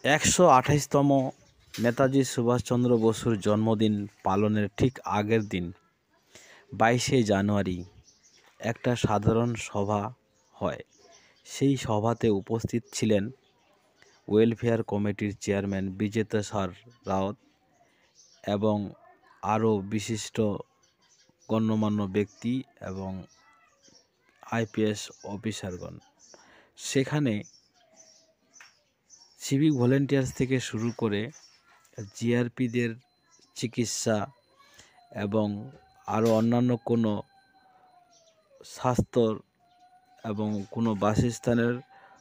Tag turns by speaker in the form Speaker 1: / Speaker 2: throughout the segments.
Speaker 1: 128তম নেতাজি সুভাষচন্দ্র বসুর জন্মদিন পালনের ঠিক আগের দিন 22শে জানুয়ারি একটা সাধারণ সভা হয়। সেই সভাতে উপস্থিত ছিলেন ওয়েলফেয়ার কমিটির চেয়ারম্যান বিজেতাসার রাওত এবং আরও বিশিষ্ট গণ্যমান্য ব্যক্তি এবং আইপিএস অফিসারগণ। সেখানে সিভিক ভলেন্টিয়ার্স থেকে শুরু করে জিআরপিদের চিকিৎসা এবং আরও অন্যান্য কোনো স্বাস্থ্য এবং কোনো বাসস্থানের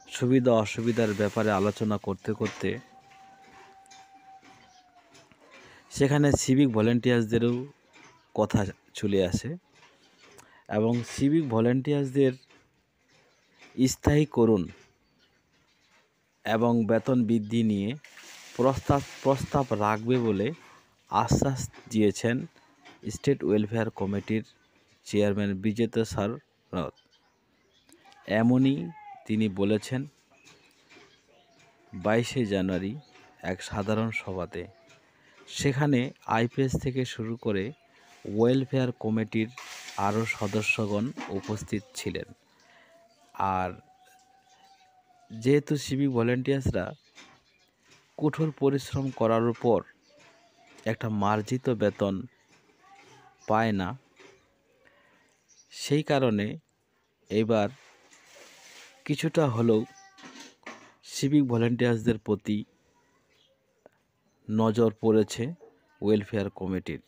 Speaker 1: সুবিধা অসুবিধার ব্যাপারে আলোচনা করতে করতে সেখানে সিভিক ভলেন্টিয়ার্সদেরও কথা চলে আসে এবং সিভিক ভলেন্টিয়ার্সদের স্থায়ীকরণ এবং বেতন বৃদ্ধি নিয়ে প্রস্তাব রাখবে বলে আশ্বাস দিয়েছেন স্টেট ওয়েলফেয়ার কমিটির চেয়ারম্যান বিজেতাসার রাওত। এমনই তিনি বলেছেন 22শে জানুয়ারি এক সাধারণ সভাতে। সেখানে আইপিএস থেকে শুরু করে ওয়েলফেয়ার কমিটির আরও সদস্যগণ উপস্থিত ছিলেন। আর যেহেতু সিভিক ভলেন্টিয়ার্সরা কঠোর পরিশ্রম করার উপর একটা মার্জিত বেতন পায় না, সেই কারণে এবার কিছুটা হলেও সিভিক ভলেন্টিয়ার্সদের প্রতি নজর পড়েছে ওয়েলফেয়ার কমিটির।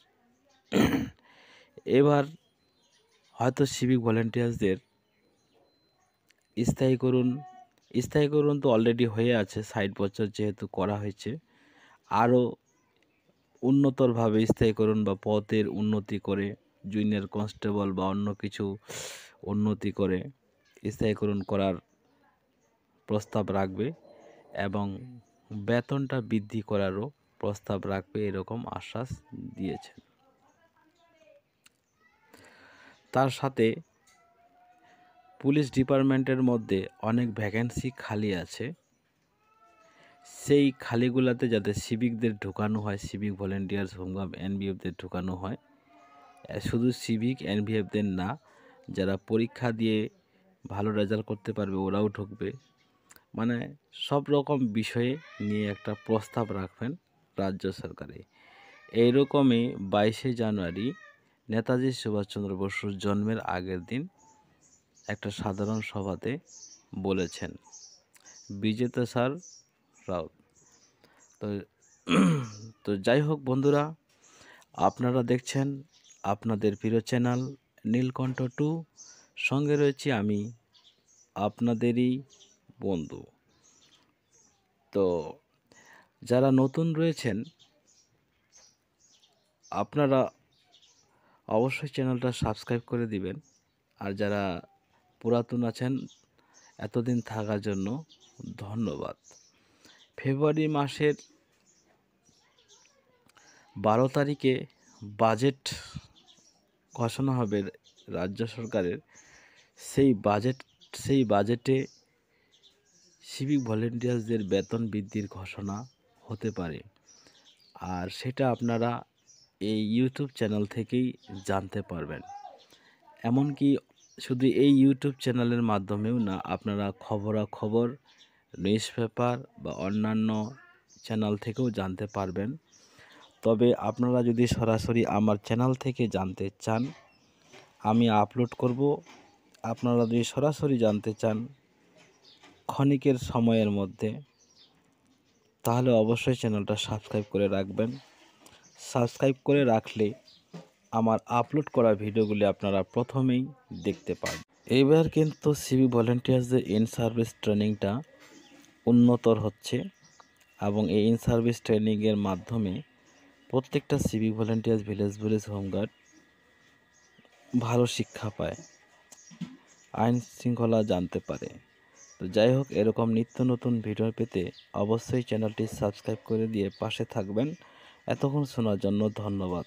Speaker 1: এবার হয়তো সিভিক ভলেন্টিয়ার্সদের স্থায়ীকরণ তো অলরেডি হয়ে আছে, 60 বছর যেহেতু করা হয়েছে, আরও উন্নতরভাবে স্থায়ীকরণ বা পদের উন্নতি করে জুনিয়র কনস্টেবল বা অন্য কিছু উন্নতি করে স্থায়ীকরণ করার প্রস্তাব রাখবে এবং বেতনটা বৃদ্ধি করারও প্রস্তাব রাখবে, এরকম আশ্বাস দিয়েছেন। তার সাথে পুলিশ ডিপার্টমেন্টের মধ্যে অনেক ভ্যাকেন্সি খালি আছে, সেই খালিগুলোতে যাতে সিভিকদের ঢোকানো হয়, সিভিক ভলেন্টিয়ার্স হোমগার্ড এনভিএফদের ঢোকানো হয়। শুধু সিভিক এনভিএফদের না, যারা পরীক্ষা দিয়ে ভালো রেজাল্ট করতে পারবে ওরাও ঢুকবে। মানে সব রকম বিষয়ে নিয়ে একটা প্রস্তাব রাখবেন রাজ্য সরকারে। এইরকমই 22শে জানুয়ারি নেতাজি সুভাষচন্দ্র বসুর জন্মের আগের দিন একটা সাধারণ সভাতে বলেছেন বিজেতাসার রাওত। তো যাই হোক বন্ধুরা, আপনারা দেখছেন আপনাদের প্রিয় চ্যানেল নীলকণ্ঠ 2, সঙ্গে রয়েছি আমি আপনাদেরই বন্ধু। তো যারা নতুন রয়েছেন আপনারা অবশ্যই চ্যানেলটা সাবস্ক্রাইব করে দিবেন, আর যারা পুরাতন আছেন এতদিন থাকার জন্য ধন্যবাদ। ফেব্রুয়ারি মাসের 12 তারিখে বাজেট ঘোষণা হবে রাজ্য সরকারের। সেই বাজেটে সিভিক ভলেন্টিয়ার্সদের বেতন বৃদ্ধির ঘোষণা হতে পারে, আর সেটা আপনারা এই ইউটিউব চ্যানেল থেকেই জানতে পারবেন। এমনকি শুধু এই ইউটিউব চ্যানেলের মাধ্যমেও না, আপনারা খবরাখবর নিউজ পেপার বা অন্যান্য চ্যানেল থেকেও জানতে পারবেন। তবে আপনারা যদি সরাসরি আমার চ্যানেল থেকে জানতে চান, আমি আপলোড করব। আপনারা যদি সরাসরি জানতে চান ক্ষণিকের সময়ের মধ্যে, তাহলে অবশ্যই চ্যানেলটা সাবস্ক্রাইব করে রাখবেন। সাবস্ক্রাইব করে রাখলে আমার আপলোড করা ভিডিওগুলি আপনারা প্রথমেই দেখতে পাবেন। এইবার কিন্তু সিভিক ভলেন্টিয়ার্সদের ইন সার্ভিস ট্রেনিংটা উন্নতর হচ্ছে এবং এই ইন সার্ভিস ট্রেনিংয়ের মাধ্যমে প্রত্যেকটা সিভিক ভলেন্টিয়ার্স ভিলেজ হোমগার্ড ভালো শিক্ষা পায়, আইন শৃঙ্খলা জানতে পারে। তো যাই হোক, এরকম নিত্য নতুন ভিডিও পেতে অবশ্যই চ্যানেলটি সাবস্ক্রাইব করে দিয়ে পাশে থাকবেন। এতক্ষণ শোনার জন্য ধন্যবাদ।